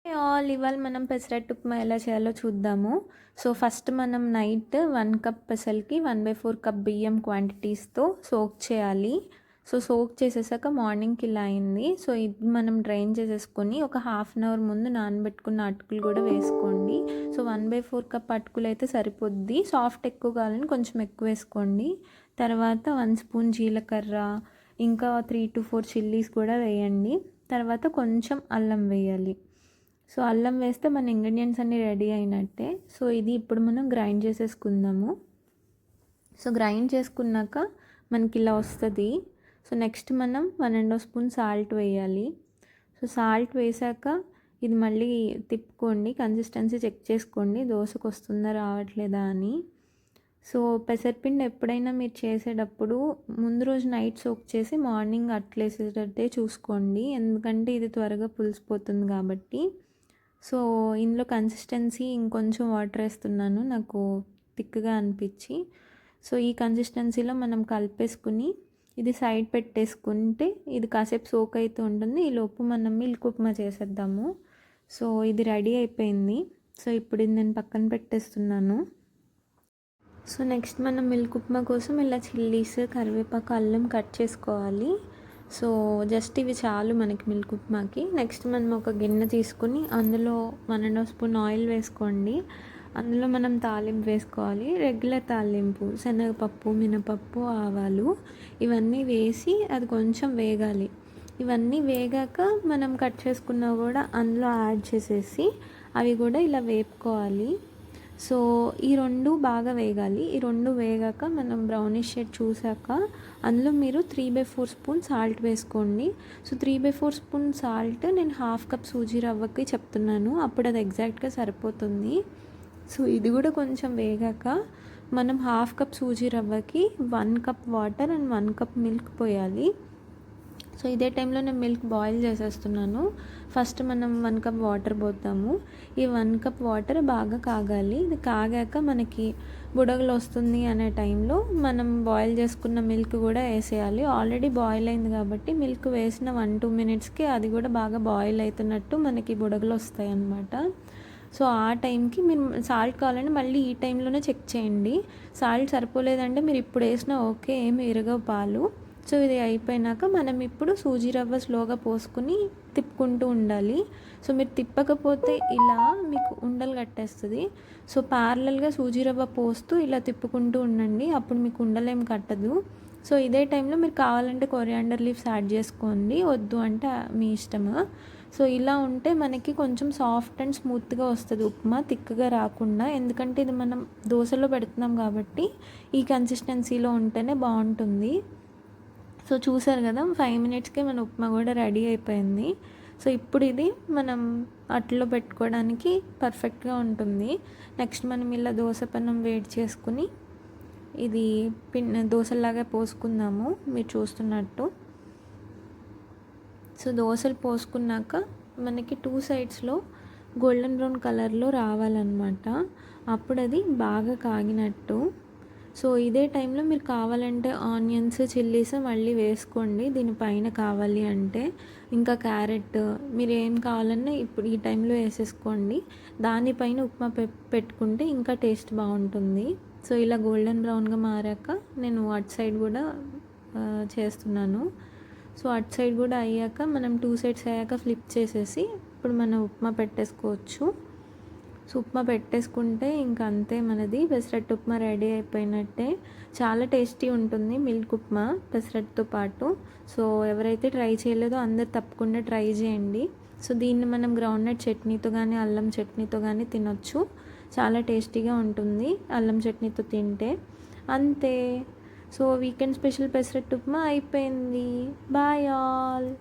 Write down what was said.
All ఇవాళ మనం పెసరట్టు ఉప్మా ఎలా చేయాలో చూద్దాము. సో ఫస్ట్ మనం నైట్ 1 కప్ పెసలకి 1/4 కప్ బియ్యం క్వాంటిటీస్తో సోక్ చేయాలి. సో సోక్ చేసేసాక మార్నింగ్కి ఇలా అయింది. సో ఇది మనం డ్రైన్ చేసేసుకొని ఒక హాఫ్ అన్ అవర్ ముందు నానబెట్టుకున్న అటుకులు కూడా వేసుకోండి. సో 1/4 కప్ అటుకులు అయితే సరిపోద్ది. సాఫ్ట్ ఎక్కువ కావాలని కొంచెం ఎక్కువ వేసుకోండి. తర్వాత 1 స్పూన్ జీలకర్ర, ఇంకా 3 to 4 చిల్లీస్ కూడా వేయండి. తర్వాత కొంచెం అల్లం వేయాలి. సో అల్లం వేస్తే మన ఇంగ్రీడియంట్స్ అన్నీ రెడీ అయినట్టే. సో ఇది ఇప్పుడు మనం గ్రైండ్ చేసేసుకుందాము. సో గ్రైండ్ చేసుకున్నాక మనకి ఇలా వస్తుంది. సో నెక్స్ట్ మనం 1.5 స్పూన్ సాల్ట్ వేయాలి. సో సాల్ట్ వేసాక ఇది మళ్ళీ తిప్పుకోండి, కన్సిస్టెన్సీ చెక్ చేసుకోండి దోశకు వస్తుందా రావట్లేదా అని. సో పెసరపిండి ఎప్పుడైనా మీరు చేసేటప్పుడు ముందు రోజు నైట్ సోక్ చేసి మార్నింగ్ అట్లేసేటట్టే చూసుకోండి, ఎందుకంటే ఇది త్వరగా పులిసిపోతుంది కాబట్టి. సో ఇందులో కన్సిస్టెన్సీ ఇంకొంచెం వాటర్ వేస్తున్నాను, నాకు థిక్గా అనిపించి. సో ఈ కన్సిస్టెన్సీలో మనం కలిపేసుకుని ఇది సైడ్ పెట్టేసుకుంటే ఇది కాసేపు సోక్ అవుతూ ఉంటుంది. ఈలోపు మనం మిల్క్ ఉప్మా చేసేద్దాము. సో ఇది రెడీ అయిపోయింది. సో ఇప్పుడు ఇది నేను పక్కన పెట్టేస్తున్నాను. సో నెక్స్ట్ మనం మిల్క్ ఉప్మా కోసం ఇలా చిల్లీస్, కరివేపాకు, అల్లం కట్ చేసుకోవాలి. సో జస్ట్ ఇవి చాలు మనకి మిల్క్ ఉప్మాకి. నెక్స్ట్ మనం ఒక గిన్నె తీసుకుని అందులో 1.5 స్పూన్ ఆయిల్ వేసుకోండి. అందులో మనం తాలింపు వేసుకోవాలి. రెగ్యులర్ తాలింపు, శనగపప్పు, మినపప్పు, ఆవాలు ఇవన్నీ వేసి అది కొంచెం వేగాలి. ఇవన్నీ వేగాక మనం కట్ చేసుకున్నా కూడా అందులో యాడ్ చేసేసి అవి కూడా ఇలా వేపుకోవాలి. సో ఈ రెండు బాగా వేగాలి. ఈ రెండు వేగాక మనం బ్రౌనిష్ షేడ్ చూసాక అందులో మీరు 3/4 స్పూన్ సాల్ట్ వేసుకోండి. సో 3/4 స్పూన్ సాల్ట్ నేను హాఫ్ కప్ సూజీ రవ్వకి చెప్తున్నాను, అప్పుడు అది ఎగ్జాక్ట్గా సరిపోతుంది. సో ఇది కూడా కొంచెం వేగాక మనం హాఫ్ కప్ సూజీ రవ్వకి 1 cup water and 1 cup milk పోయాలి. సో ఇదే టైంలో నేను మిల్క్ బాయిల్ చేసేస్తున్నాను. ఫస్ట్ మనం 1 కప్ వాటర్ పోద్దాము. ఈ 1 కప్ వాటర్ బాగా కాగాలి. ఇది కాగాక మనకి బుడగలు వస్తుంది అనే టైంలో మనం బాయిల్ చేసుకున్న మిల్క్ కూడా వేసేయాలి. ఆల్రెడీ బాయిల్ అయింది కాబట్టి మిల్క్ వేసిన 1-2 మినిట్స్కి అది కూడా బాగా బాయిల్ అవుతున్నట్టు మనకి బుడగలు వస్తాయి అన్నమాట. సో ఆ టైంకి మీరు సాల్ట్ కావాలంటే మళ్ళీ ఈ టైంలోనే చెక్ చేయండి. సాల్ట్ సరిపోలేదంటే మీరు ఇప్పుడు వేసినా ఓకే, ఏమి విరగవు పాలు. సో ఇది అయిపోయినాక మనం ఇప్పుడు సూజీ రవ్వ స్లోగా పోసుకుని తిప్పుకుంటూ ఉండాలి. సో మీరు తిప్పకపోతే ఇలా మీకు ఉండలు కట్టేస్తుంది. సో ప్యారలల్గా సూజీ రవ్వ పోస్తూ ఇలా తిప్పుకుంటూ ఉండండి, అప్పుడు మీకు ఉండలేం కట్టదు. సో ఇదే టైంలో మీరు కావాలంటే కొరియాండర్ లీవ్స్ యాడ్ చేసుకోండి, వద్దు అంటే మీ ఇష్టము. సో ఇలా ఉంటే మనకి కొంచెం సాఫ్ట్ అండ్ స్మూత్గా వస్తుంది ఉప్మా, తిక్కగా రాకుండా. ఎందుకంటే ఇది మనం దోశలో పెడుతున్నాం కాబట్టి ఈ కన్సిస్టెన్సీలో ఉంటేనే బాగుంటుంది. సో చూసారు కదా, 5 మినిట్స్కే మన ఉప్మా కూడా రెడీ అయిపోయింది. సో ఇప్పుడు ఇది మనం అట్లో పెట్టుకోవడానికి పర్ఫెక్ట్గా ఉంటుంది. నెక్స్ట్ మనం ఇలా దోశ పెనం వేడి చేసుకుని ఇది దోశలాగా పోసుకుందాము మీరు చూస్తున్నట్టు. సో దోశలు పోసుకున్నాక మనకి 2 సైడ్స్లో గోల్డెన్ బ్రౌన్ కలర్లో రావాలన్నమాట, అప్పుడు అది బాగా కాగినట్టు. సో ఇదే టైంలో మీరు కావాలంటే ఆనియన్స్, చిల్లీస్ మళ్ళీ వేసుకోండి దీనిపైన కావాలి అంటే. ఇంకా క్యారెట్ మీరు ఏం కావాలన్నా ఇప్పుడు ఈ టైంలో వేసేసుకోండి. దానిపైన ఉప్మా పెట్టుకుంటే ఇంకా టేస్ట్ బాగుంటుంది. సో ఇలా గోల్డెన్ బ్రౌన్గా మారాక నేను అటు సైడ్ కూడా చేస్తున్నాను. సో అటు సైడ్ కూడా అయ్యాక మనం 2 సైడ్స్ అయ్యాక ఫ్లిప్ చేసేసి ఇప్పుడు మనం ఉప్మా పెట్టేసుకోవచ్చు. సో ఉప్మా పెట్టేసుకుంటే ఇంకా అంతే, మనది పెసరట్టు ఉప్మా రెడీ అయిపోయినట్టే. చాలా టేస్టీ ఉంటుంది మిల్క్ ఉప్మా పెసరట్టుతో పాటు. సో ఎవరైతే ట్రై చేయలేదో అందరు తప్పకుండా ట్రై చేయండి. సో దీన్ని మనం గ్రౌండ్నట్ చట్నీతో కానీ అల్లం చట్నీతో కానీ తినొచ్చు, చాలా టేస్టీగా ఉంటుంది అల్లం చట్నీతో తింటే. అంతే. So weekend special pesarattu upma అయిపోయింది. Bye all.